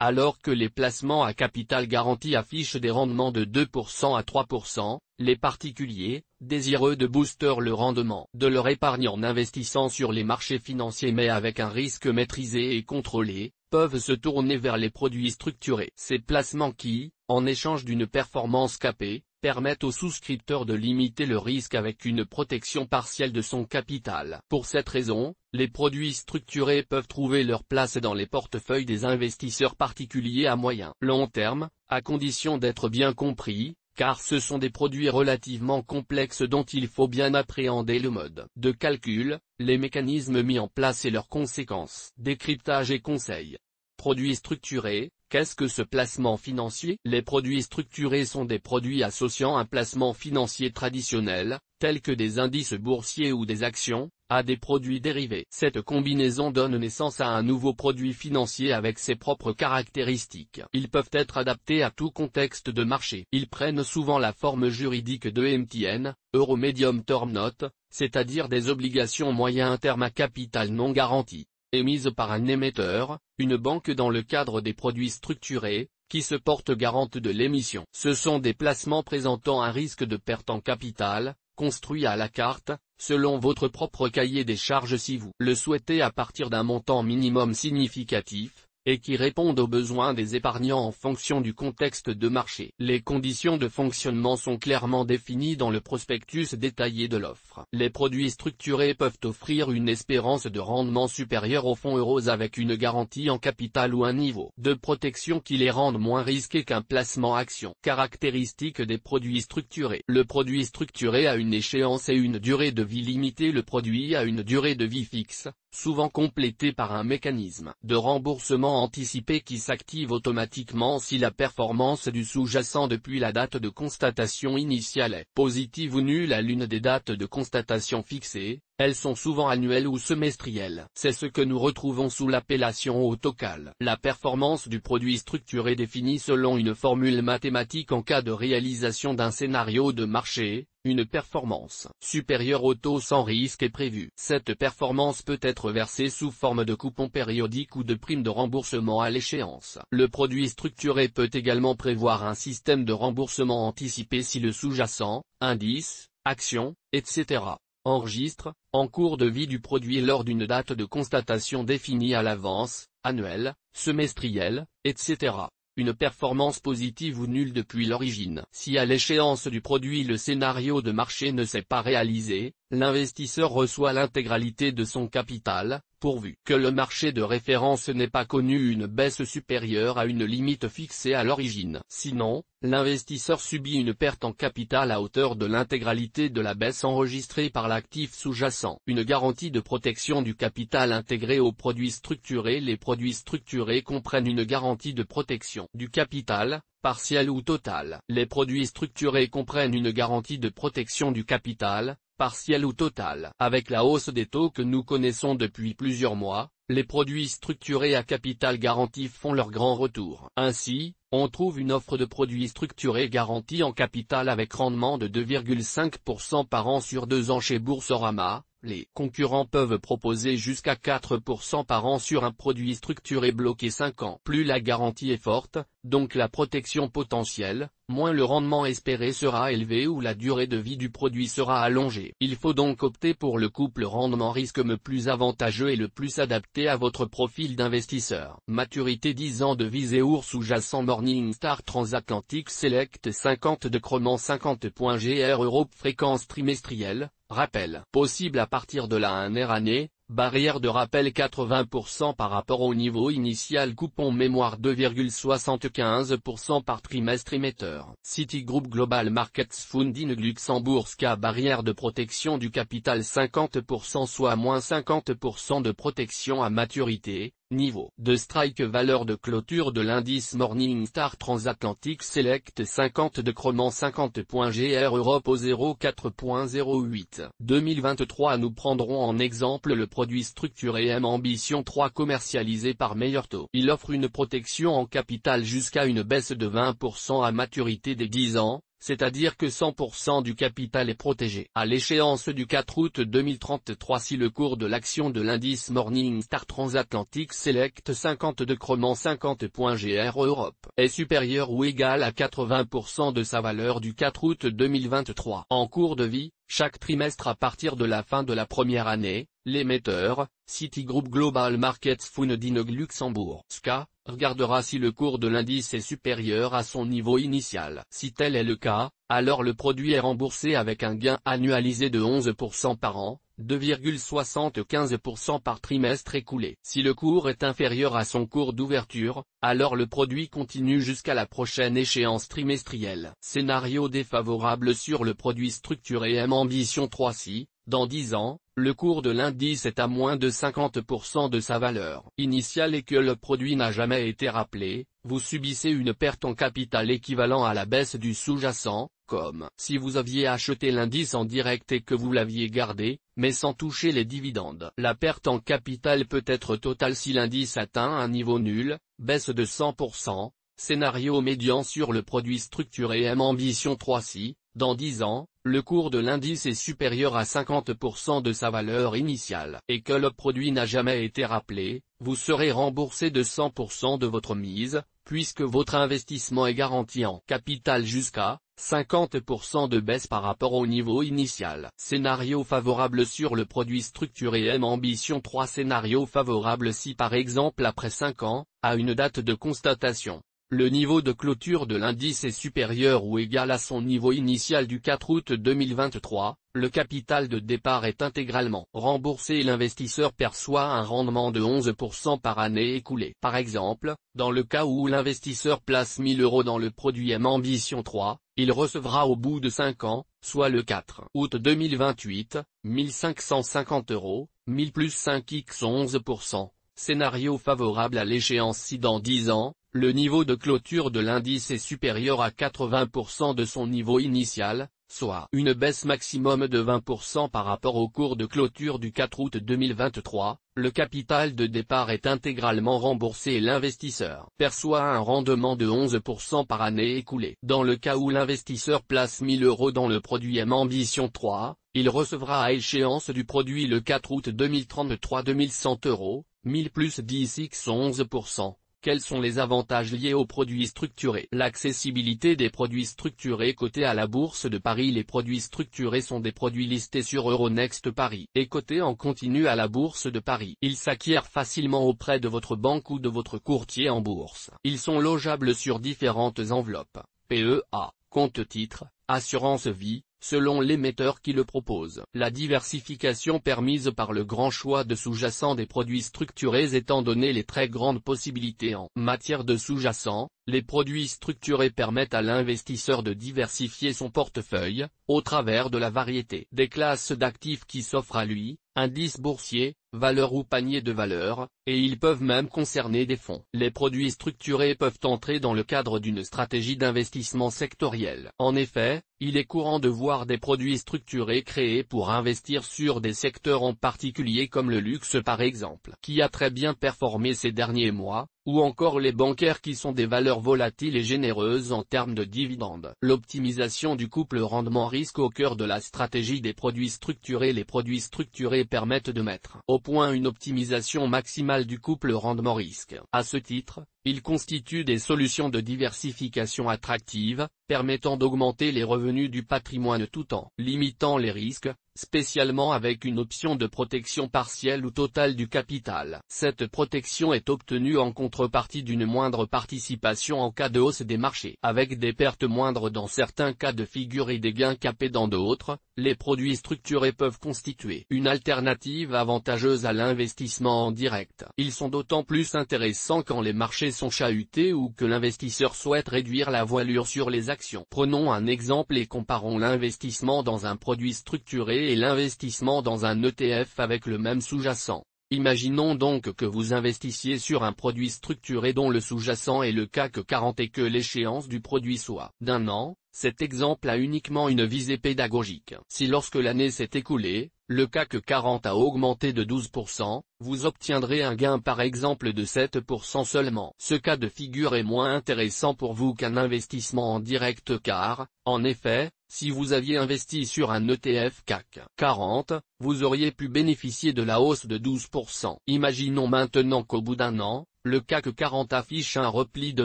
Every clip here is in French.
Alors que les placements à capital garanti affichent des rendements de 2% à 3%, les particuliers, désireux de booster le rendement de leur épargne en investissant sur les marchés financiers mais avec un risque maîtrisé et contrôlé, peuvent se tourner vers les produits structurés. Ces placements qui, en échange d'une performance capée, permettent aux souscripteurs de limiter le risque avec une protection partielle de son capital. Pour cette raison, les produits structurés peuvent trouver leur place dans les portefeuilles des investisseurs particuliers à moyen long terme, à condition d'être bien compris, car ce sont des produits relativement complexes dont il faut bien appréhender le mode de calcul, les mécanismes mis en place et leurs conséquences. Décryptage et conseils. Produits structurés, qu'est-ce que ce placement financier? Les produits structurés sont des produits associant un placement financier traditionnel, tels que des indices boursiers ou des actions, à des produits dérivés. Cette combinaison donne naissance à un nouveau produit financier avec ses propres caractéristiques. Ils peuvent être adaptés à tout contexte de marché. Ils prennent souvent la forme juridique de MTN, Euro Medium Term Note, c'est-à-dire des obligations moyen terme à capital non garanti, émises par un émetteur, une banque dans le cadre des produits structurés, qui se porte garante de l'émission. Ce sont des placements présentant un risque de perte en capital, construits à la carte, selon votre propre cahier des charges si vous le souhaitez à partir d'un montant minimum significatif, et qui répondent aux besoins des épargnants en fonction du contexte de marché. Les conditions de fonctionnement sont clairement définies dans le prospectus détaillé de l'offre. Les produits structurés peuvent offrir une espérance de rendement supérieure aux fonds euros avec une garantie en capital ou un niveau de protection qui les rendent moins risqués qu'un placement action. Caractéristiques des produits structurés. Le produit structuré a une échéance et une durée de vie limitée. Le produit a une durée de vie fixe, souvent complété par un mécanisme de remboursement anticipé qui s'active automatiquement si la performance du sous-jacent depuis la date de constatation initiale est positive ou nulle à l'une des dates de constatation fixées. Elles sont souvent annuelles ou semestrielles. C'est ce que nous retrouvons sous l'appellation autocal. La performance du produit structuré définie selon une formule mathématique en cas de réalisation d'un scénario de marché, une performance supérieure au taux sans risque est prévue. Cette performance peut être versée sous forme de coupons périodiques ou de primes de remboursement à l'échéance. Le produit structuré peut également prévoir un système de remboursement anticipé si le sous-jacent, indice, action, etc. enregistre, en cours de vie du produit lors d'une date de constatation définie à l'avance, annuelle, semestrielle, etc. une performance positive ou nulle depuis l'origine. Si à l'échéance du produit le scénario de marché ne s'est pas réalisé, l'investisseur reçoit l'intégralité de son capital, pourvu que le marché de référence n'ait pas connu une baisse supérieure à une limite fixée à l'origine. Sinon, l'investisseur subit une perte en capital à hauteur de l'intégralité de la baisse enregistrée par l'actif sous-jacent. Une garantie de protection du capital intégrée aux produits structurés. Les produits structurés comprennent une garantie de protection du capital, partielle ou totale. Les produits structurés comprennent une garantie de protection du capital, partielle ou totale. Avec la hausse des taux que nous connaissons depuis plusieurs mois, les produits structurés à capital garanti font leur grand retour. Ainsi, on trouve une offre de produits structurés garantis en capital avec rendement de 2,5% par an sur 2 ans chez Boursorama. Les concurrents peuvent proposer jusqu'à 4% par an sur un produit structuré bloqué 5 ans. Plus la garantie est forte, donc la protection potentielle, moins le rendement espéré sera élevé ou la durée de vie du produit sera allongée. Il faut donc opter pour le couple rendement-risque le plus avantageux et le plus adapté à votre profil d'investisseur. Maturité 10 ans de Viséour sous-jacent Morningstar Transatlantic Select 50 decrement 50.gr Europe fréquence trimestrielle. Rappel possible à partir de la 1 année, barrière de rappel 80% par rapport au niveau initial coupon mémoire 2,75% par trimestre émetteur. Citigroup Global Markets Funding Luxembourg barrière de protection du capital 50% soit moins 50% de protection à maturité. Niveau de strike valeur de clôture de l'indice Morningstar Transatlantic Select 50 decrement 50.gr Europe au 04.08. 2023 Nous prendrons en exemple le produit structuré M Ambition 3 commercialisé par Meilleur Taux. Il offre une protection en capital jusqu'à une baisse de 20% à maturité des 10 ans, c'est-à-dire que 100% du capital est protégé. À l'échéance du 4 août 2033, si le cours de l'action de l'indice Morningstar Transatlantic Select 50 décroissant 50.gr Europe est supérieur ou égal à 80% de sa valeur du 4 août 2023 en cours de vie, chaque trimestre à partir de la fin de la première année, l'émetteur, Citigroup Global Markets Fund d'Inog Luxembourg (SCA), regardera si le cours de l'indice est supérieur à son niveau initial. Si tel est le cas, alors le produit est remboursé avec un gain annualisé de 11% par an, 2,75% par trimestre écoulé. Si le cours est inférieur à son cours d'ouverture, alors le produit continue jusqu'à la prochaine échéance trimestrielle. Scénario défavorable sur le produit structuré M Ambition 3 si, dans 10 ans, le cours de l'indice est à moins de 50% de sa valeur initiale et que le produit n'a jamais été rappelé, vous subissez une perte en capital équivalent à la baisse du sous-jacent, comme si vous aviez acheté l'indice en direct et que vous l'aviez gardé, mais sans toucher les dividendes. La perte en capital peut être totale si l'indice atteint un niveau nul, baisse de 100%, scénario médian sur le produit structuré M Ambition 3 si, dans 10 ans, le cours de l'indice est supérieur à 50% de sa valeur initiale et que le produit n'a jamais été rappelé, vous serez remboursé de 100% de votre mise, puisque votre investissement est garanti en capital jusqu'à 50% de baisse par rapport au niveau initial. Scénario favorable sur le produit structuré M Ambition 3 scénario favorable si par exemple après 5 ans, à une date de constatation, le niveau de clôture de l'indice est supérieur ou égal à son niveau initial du 4 août 2023, le capital de départ est intégralement remboursé et l'investisseur perçoit un rendement de 11% par année écoulée. Par exemple, dans le cas où l'investisseur place 1000 € dans le produit M Ambition 3, il recevra au bout de 5 ans, soit le 4 août 2028, 1550 €, 1000 plus 5x 11%. Scénario favorable à l'échéance si dans 10 ans, le niveau de clôture de l'indice est supérieur à 80% de son niveau initial, soit une baisse maximum de 20% par rapport au cours de clôture du 4 août 2023, le capital de départ est intégralement remboursé et l'investisseur perçoit un rendement de 11% par année écoulée. Dans le cas où l'investisseur place 1000 € dans le produit M Ambition 3, il recevra à échéance du produit le 4 août 2033 2100 €, 1000 plus 10x 11%. Quels sont les avantages liés aux produits structurés? L'accessibilité des produits structurés cotés à la Bourse de Paris. Les produits structurés sont des produits listés sur Euronext Paris et cotés en continu à la Bourse de Paris. Ils s'acquièrent facilement auprès de votre banque ou de votre courtier en bourse. Ils sont logeables sur différentes enveloppes, PEA, compte-titres, assurance vie, selon l'émetteur qui le propose. La diversification permise par le grand choix de sous-jacents des produits structurés étant donné les très grandes possibilités en matière de sous-jacents, les produits structurés permettent à l'investisseur de diversifier son portefeuille, au travers de la variété des classes d'actifs qui s'offrent à lui, indices boursiers, valeurs ou paniers de valeurs, et ils peuvent même concerner des fonds. Les produits structurés peuvent entrer dans le cadre d'une stratégie d'investissement sectorielle. En effet, il est courant de voir des produits structurés créés pour investir sur des secteurs en particulier comme le luxe par exemple, qui a très bien performé ces derniers mois, ou encore les bancaires qui sont des valeurs volatiles et généreuses en termes de dividendes. L'optimisation du couple rendement-risque au cœur de la stratégie des produits structurés. Les produits structurés permettent de mettre au point une optimisation maximale du couple rendement-risque. À ce titre, ils constituent des solutions de diversification attractives, permettant d'augmenter les revenus du patrimoine tout en limitant les risques, spécialement avec une option de protection partielle ou totale du capital. Cette protection est obtenue en contrepartie d'une moindre participation en cas de hausse des marchés. Avec des pertes moindres dans certains cas de figure et des gains capés dans d'autres, les produits structurés peuvent constituer une alternative avantageuse à l'investissement en direct. Ils sont d'autant plus intéressants quand les marchés sont chahutés ou que l'investisseur souhaite réduire la voilure sur les actions. Prenons un exemple et comparons l'investissement dans un produit structuré et l'investissement dans un ETF avec le même sous-jacent. Imaginons donc que vous investissiez sur un produit structuré dont le sous-jacent est le CAC 40 et que l'échéance du produit soit d'1 an. Cet exemple a uniquement une visée pédagogique. Si lorsque l'année s'est écoulée, le CAC 40 a augmenté de 12%, vous obtiendrez un gain par exemple de 7% seulement. Ce cas de figure est moins intéressant pour vous qu'un investissement en direct car, en effet, si vous aviez investi sur un ETF CAC 40, vous auriez pu bénéficier de la hausse de 12%. Imaginons maintenant qu'au bout d'un an, le CAC 40 affiche un repli de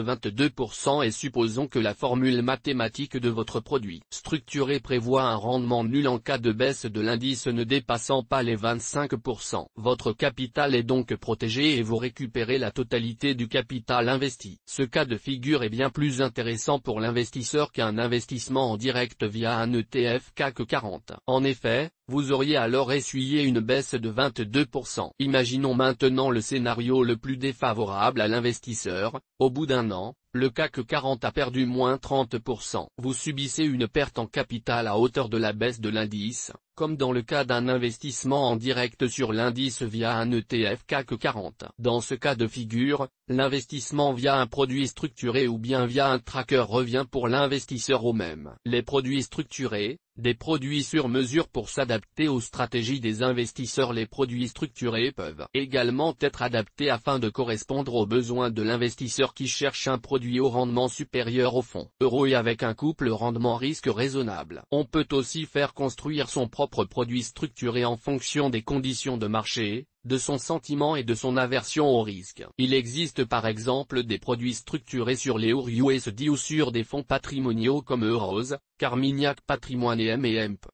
22% et supposons que la formule mathématique de votre produit structuré prévoit un rendement nul en cas de baisse de l'indice ne dépassant pas les 25%. Votre capital est donc protégé et vous récupérez la totalité du capital investi. Ce cas de figure est bien plus intéressant pour l'investisseur qu'un investissement en direct via un ETF CAC 40. En effet, vous auriez alors essuyé une baisse de 22%. Imaginons maintenant le scénario le plus défavorable à l'investisseur, au bout d'un an, le CAC 40 a perdu moins 30%. Vous subissez une perte en capital à hauteur de la baisse de l'indice, comme dans le cas d'un investissement en direct sur l'indice via un ETF CAC 40. Dans ce cas de figure, l'investissement via un produit structuré ou bien via un tracker revient pour l'investisseur au même. Les produits structurés, des produits sur mesure pour s'adapter aux stratégies des investisseurs. Les produits structurés peuvent également être adaptés afin de correspondre aux besoins de l'investisseur qui cherche un produit au rendement supérieur au fonds euro et avec un couple rendement-risque raisonnable. On peut aussi faire construire son propre produit structuré en fonction des conditions de marché, de son sentiment et de son aversion au risque. Il existe par exemple des produits structurés sur les USD ou sur des fonds patrimoniaux comme Eurose, Carmignac Patrimoine et M&Hemp.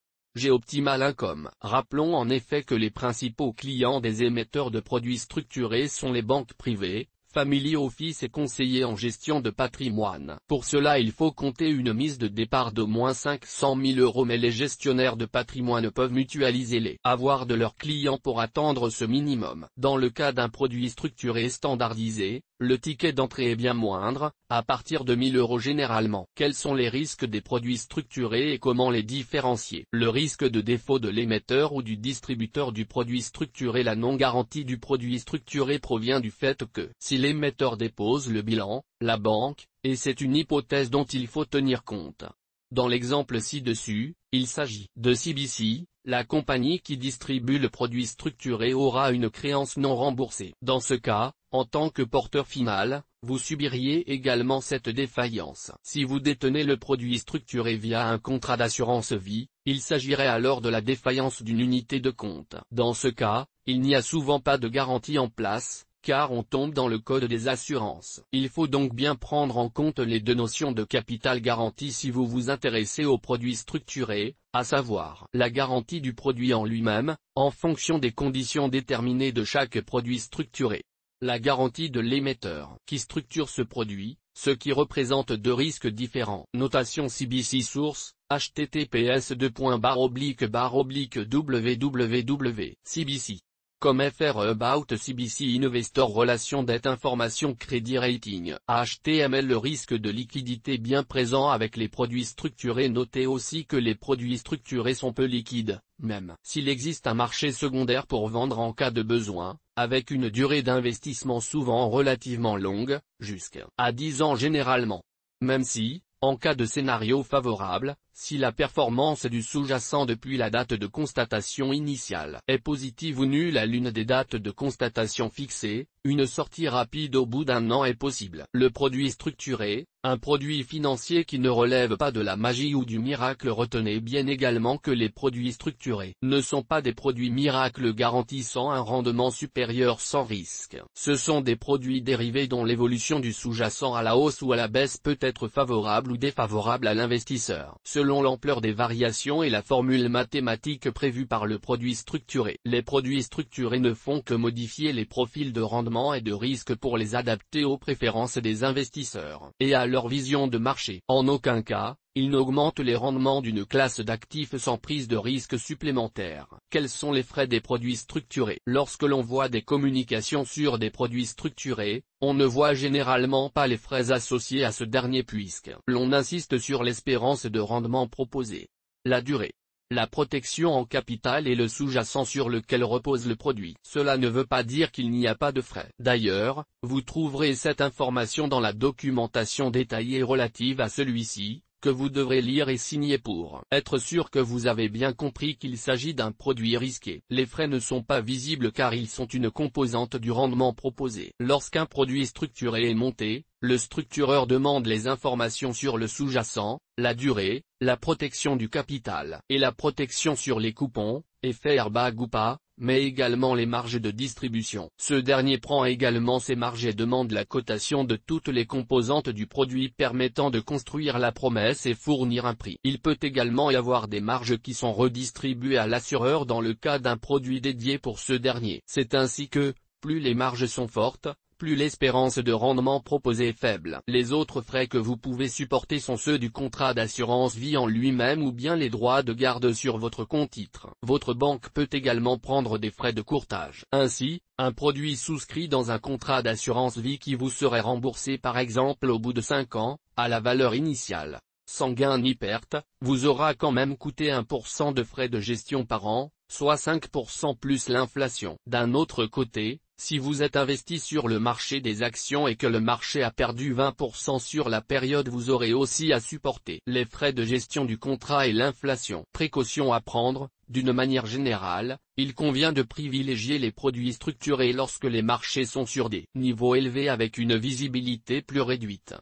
Optimal Income. Rappelons en effet que les principaux clients des émetteurs de produits structurés sont les banques privées, family office et conseillers en gestion de patrimoine. Pour cela il faut compter une mise de départ d'au moins 500 000 € mais les gestionnaires de patrimoine peuvent mutualiser les avoirs de leurs clients pour atteindre ce minimum. Dans le cas d'un produit structuré standardisé, le ticket d'entrée est bien moindre, à partir de 1000 € généralement. Quels sont les risques des produits structurés et comment les différencier? Le risque de défaut de l'émetteur ou du distributeur du produit structuré. La non-garantie du produit structuré provient du fait que, si l'émetteur dépose le bilan, la banque, et c'est une hypothèse dont il faut tenir compte. Dans l'exemple ci-dessus, il s'agit de CBC, la compagnie qui distribue le produit structuré aura une créance non remboursée. Dans ce cas, en tant que porteur final, vous subiriez également cette défaillance. Si vous détenez le produit structuré via un contrat d'assurance vie, il s'agirait alors de la défaillance d'une unité de compte. Dans ce cas, il n'y a souvent pas de garantie en place, car on tombe dans le code des assurances. Il faut donc bien prendre en compte les deux notions de capital garanti si vous vous intéressez aux produits structurés, à savoir la garantie du produit en lui-même, en fonction des conditions déterminées de chaque produit structuré. La garantie de l'émetteur qui structure ce produit, ce qui représente deux risques différents. Notation CBC Source, https://www.cbc. Comme FR About CBC Investor Relation Dette Information Crédit Rating HTML. Le risque de liquidité bien présent avec les produits structurés. Notez aussi que les produits structurés sont peu liquides, même s'il existe un marché secondaire pour vendre en cas de besoin, avec une durée d'investissement souvent relativement longue, jusqu'à 10 ans généralement. Même si, en cas de scénario favorable, si la performance du sous-jacent depuis la date de constatation initiale est positive ou nulle à l'une des dates de constatation fixées, une sortie rapide au bout d'un an est possible. Le produit structuré, un produit financier qui ne relève pas de la magie ou du miracle. Retenez bien également que les produits structurés ne sont pas des produits miracles garantissant un rendement supérieur sans risque. Ce sont des produits dérivés dont l'évolution du sous-jacent à la hausse ou à la baisse peut être favorable ou défavorable à l'investisseur, selon l'ampleur des variations et la formule mathématique prévue par le produit structuré. Les produits structurés ne font que modifier les profils de rendement et de risque pour les adapter aux préférences des investisseurs et à leur vision de marché. En aucun cas, ils n'augmentent les rendements d'une classe d'actifs sans prise de risque supplémentaire. Quels sont les frais des produits structurés? Lorsque l'on voit des communications sur des produits structurés, on ne voit généralement pas les frais associés à ce dernier puisque l'on insiste sur l'espérance de rendement proposée, la durée, la protection en capital et le sous-jacent sur lequel repose le produit. Cela ne veut pas dire qu'il n'y a pas de frais. D'ailleurs, vous trouverez cette information dans la documentation détaillée relative à celui-ci, que vous devrez lire et signer pour être sûr que vous avez bien compris qu'il s'agit d'un produit risqué. Les frais ne sont pas visibles car ils sont une composante du rendement proposé. Lorsqu'un produit structuré est monté, le structureur demande les informations sur le sous-jacent, la durée, la protection du capital et la protection sur les coupons, effet airbag ou pas, mais également les marges de distribution. Ce dernier prend également ses marges et demande la cotation de toutes les composantes du produit permettant de construire la promesse et fournir un prix. Il peut également y avoir des marges qui sont redistribuées à l'assureur dans le cas d'un produit dédié pour ce dernier. C'est ainsi que, plus les marges sont fortes, plus l'espérance de rendement proposée est faible. Les autres frais que vous pouvez supporter sont ceux du contrat d'assurance vie en lui-même ou bien les droits de garde sur votre compte-titre. Votre banque peut également prendre des frais de courtage. Ainsi, un produit souscrit dans un contrat d'assurance vie qui vous serait remboursé par exemple au bout de 5 ans, à la valeur initiale, sans gain ni perte, vous aura quand même coûté 1% de frais de gestion par an, soit 5% plus l'inflation. D'un autre côté, si vous êtes investi sur le marché des actions et que le marché a perdu 20% sur la période, vous aurez aussi à supporter les frais de gestion du contrat et l'inflation. Précaution à prendre, d'une manière générale, il convient de privilégier les produits structurés lorsque les marchés sont sur des niveaux élevés avec une visibilité plus réduite,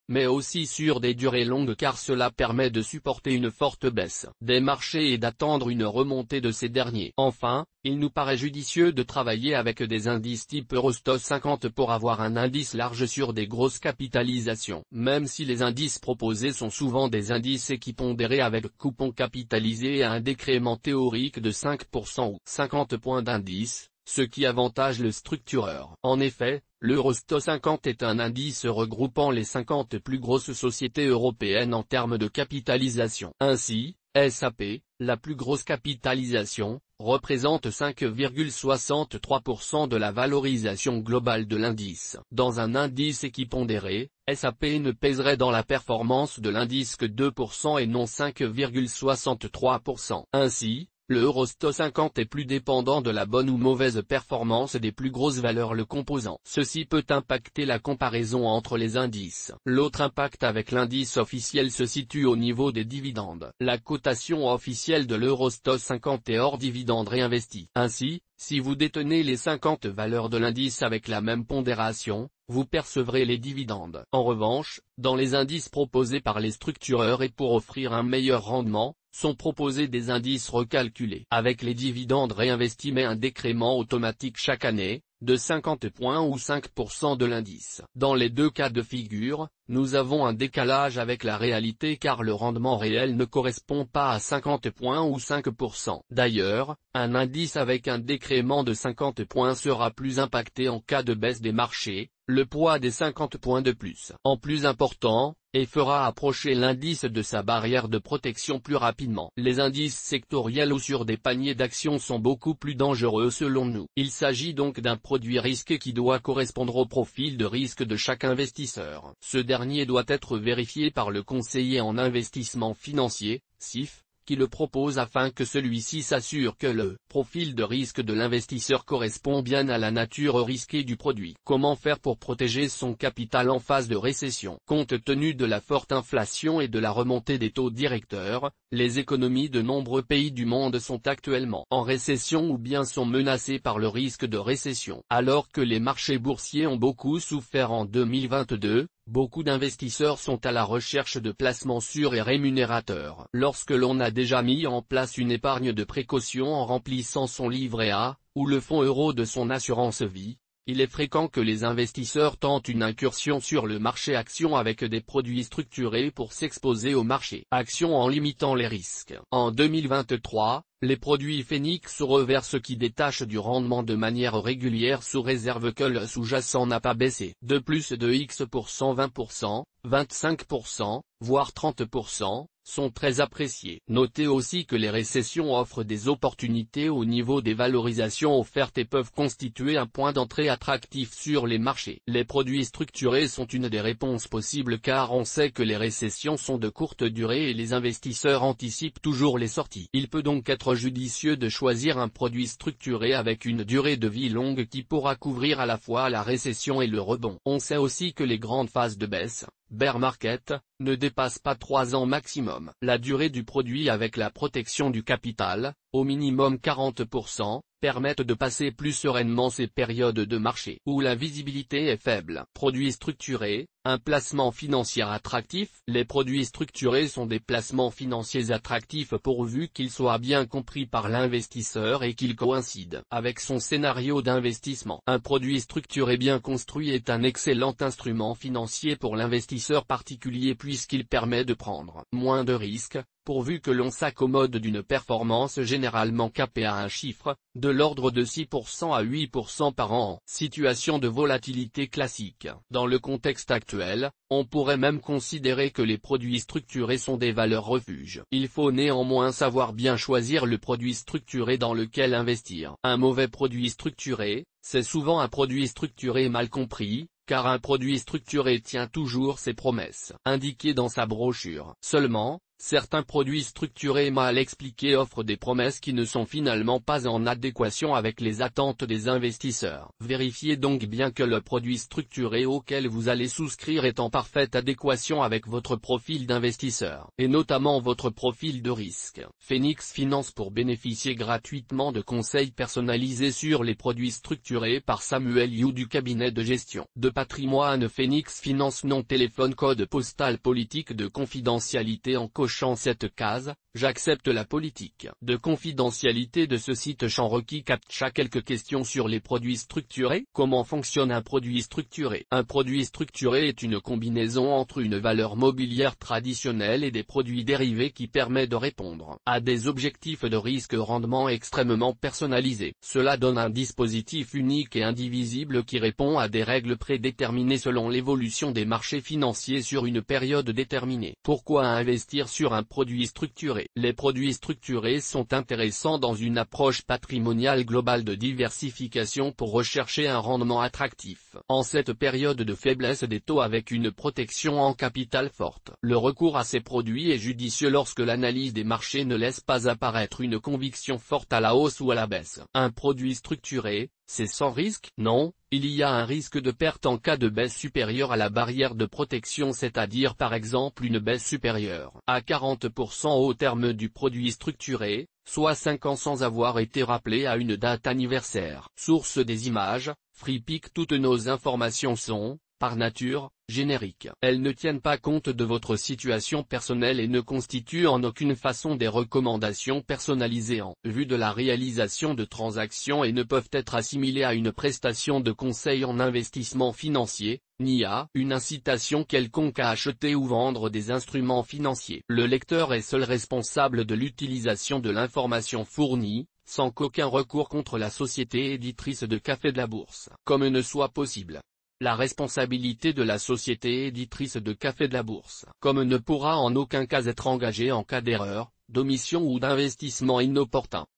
mais aussi sur des durées longues car cela permet de supporter une forte baisse des marchés et d'attendre une remontée de ces derniers. Enfin, il nous paraît judicieux de travailler avec des indices type Eurostoxx 50 pour avoir un indice large sur des grosses capitalisations. Même si les indices proposés sont souvent des indices équipondérés avec coupon capitalisé et un décrément théorique de 5% ou 50 points d'indice, ce qui avantage le structureur. En effet, l'Eurostoxx 50 est un indice regroupant les 50 plus grosses sociétés européennes en termes de capitalisation. Ainsi, SAP, la plus grosse capitalisation, représente 5,63% de la valorisation globale de l'indice. Dans un indice équipondéré, SAP ne pèserait dans la performance de l'indice que 2% et non 5,63%. Ainsi, le Eurostoxx 50 est plus dépendant de la bonne ou mauvaise performance des plus grosses valeurs le composant. Ceci peut impacter la comparaison entre les indices. L'autre impact avec l'indice officiel se situe au niveau des dividendes. La cotation officielle de l'Eurostoxx 50 est hors dividendes réinvestis. Ainsi, si vous détenez les 50 valeurs de l'indice avec la même pondération, vous percevrez les dividendes. En revanche, dans les indices proposés par les structureurs et pour offrir un meilleur rendement, sont proposés des indices recalculés avec les dividendes réinvestis mais un décrément automatique chaque année, de 50 points ou 5% de l'indice. Dans les deux cas de figure, nous avons un décalage avec la réalité car le rendement réel ne correspond pas à 50 points ou 5%. D'ailleurs, un indice avec un décrément de 50 points sera plus impacté en cas de baisse des marchés, le poids des 50 points de plus en plus important, et fera approcher l'indice de sa barrière de protection plus rapidement. Les indices sectoriels ou sur des paniers d'actions sont beaucoup plus dangereux selon nous. Il s'agit donc d'un produit risqué qui doit correspondre au profil de risque de chaque investisseur. Ce dernier doit être vérifié par le conseiller en investissement financier, CIF, qui le propose afin que celui-ci s'assure que le profil de risque de l'investisseur correspond bien à la nature risquée du produit. Comment faire pour protéger son capital en phase de récession? Compte tenu de la forte inflation et de la remontée des taux directeurs, les économies de nombreux pays du monde sont actuellement en récession ou bien sont menacées par le risque de récession. Alors que les marchés boursiers ont beaucoup souffert en 2022, beaucoup d'investisseurs sont à la recherche de placements sûrs et rémunérateurs. Lorsque l'on a déjà mis en place une épargne de précaution en remplissant son livret A, ou le fonds euro de son assurance vie, il est fréquent que les investisseurs tentent une incursion sur le marché action avec des produits structurés pour s'exposer au marché action en limitant les risques. En 2023, les produits Phoenix reversent qui détachent du rendement de manière régulière sous réserve que le sous-jacent n'a pas baissé de plus de X%, 20%, 25%, voire 30%, sont très appréciés. Notez aussi que les récessions offrent des opportunités au niveau des valorisations offertes et peuvent constituer un point d'entrée attractif sur les marchés. Les produits structurés sont une des réponses possibles car on sait que les récessions sont de courte durée et les investisseurs anticipent toujours les sorties. Il peut donc être judicieux de choisir un produit structuré avec une durée de vie longue qui pourra couvrir à la fois la récession et le rebond. On sait aussi que les grandes phases de baisse, bear market, ne dépasse pas 3 ans maximum. La durée du produit avec la protection du capital, au minimum 40%, permettent de passer plus sereinement ces périodes de marché où la visibilité est faible. Produits structurés, un placement financier attractif. Les produits structurés sont des placements financiers attractifs pourvu qu'ils soient bien compris par l'investisseur et qu'ils coïncident avec son scénario d'investissement. Un produit structuré bien construit est un excellent instrument financier pour l'investisseur particulier puisqu'il permet de prendre moins de risques, pourvu que l'on s'accommode d'une performance généralement capée à un chiffre, de l'ordre de 6% à 8% par an. Situation de volatilité classique. Dans le contexte actuel, on pourrait même considérer que les produits structurés sont des valeurs refuges. Il faut néanmoins savoir bien choisir le produit structuré dans lequel investir. Un mauvais produit structuré, c'est souvent un produit structuré mal compris, car un produit structuré tient toujours ses promesses indiquées dans sa brochure. Seulement, certains produits structurés mal expliqués offrent des promesses qui ne sont finalement pas en adéquation avec les attentes des investisseurs. Vérifiez donc bien que le produit structuré auquel vous allez souscrire est en parfaite adéquation avec votre profil d'investisseur, et notamment votre profil de risque. Phoenix Finance pour bénéficier gratuitement de conseils personnalisés sur les produits structurés par Samuel Yu du cabinet de gestion de patrimoine Phoenix Finance. Nom, téléphone, code postal, politique de confidentialité en cochant cette case, j'accepte la politique de confidentialité de ce site. Champ requis CAPTCHA. Quelques questions sur les produits structurés. Comment fonctionne un produit structuré? Un produit structuré est une combinaison entre une valeur mobilière traditionnelle et des produits dérivés qui permet de répondre à des objectifs de risque-rendement extrêmement personnalisés. Cela donne un dispositif unique et indivisible qui répond à des règles prédéterminées selon l'évolution des marchés financiers sur une période déterminée. Pourquoi investir sur un produit structuré? Les produits structurés sont intéressants dans une approche patrimoniale globale de diversification pour rechercher un rendement attractif. En cette période de faiblesse des taux avec une protection en capital forte, le recours à ces produits est judicieux lorsque l'analyse des marchés ne laisse pas apparaître une conviction forte à la hausse ou à la baisse. Un produit structuré, c'est sans risque? Non, il y a un risque de perte en cas de baisse supérieure à la barrière de protection, c'est-à-dire par exemple une baisse supérieure à 40% au terme du produit structuré, soit 5 ans sans avoir été rappelé à une date anniversaire. Source des images, FreePic. Toutes nos informations sont, par nature, génériques. Elles ne tiennent pas compte de votre situation personnelle et ne constituent en aucune façon des recommandations personnalisées en vue de la réalisation de transactions et ne peuvent être assimilées à une prestation de conseil en investissement financier, ni à une incitation quelconque à acheter ou vendre des instruments financiers. Le lecteur est seul responsable de l'utilisation de l'information fournie, sans qu'aucun recours contre la société éditrice de Café de la Bourse, comme ne soit possible. La responsabilité de la société éditrice de Café de la Bourse, comme ne pourra en aucun cas être engagée en cas d'erreur, d'omission ou d'investissement inopportun.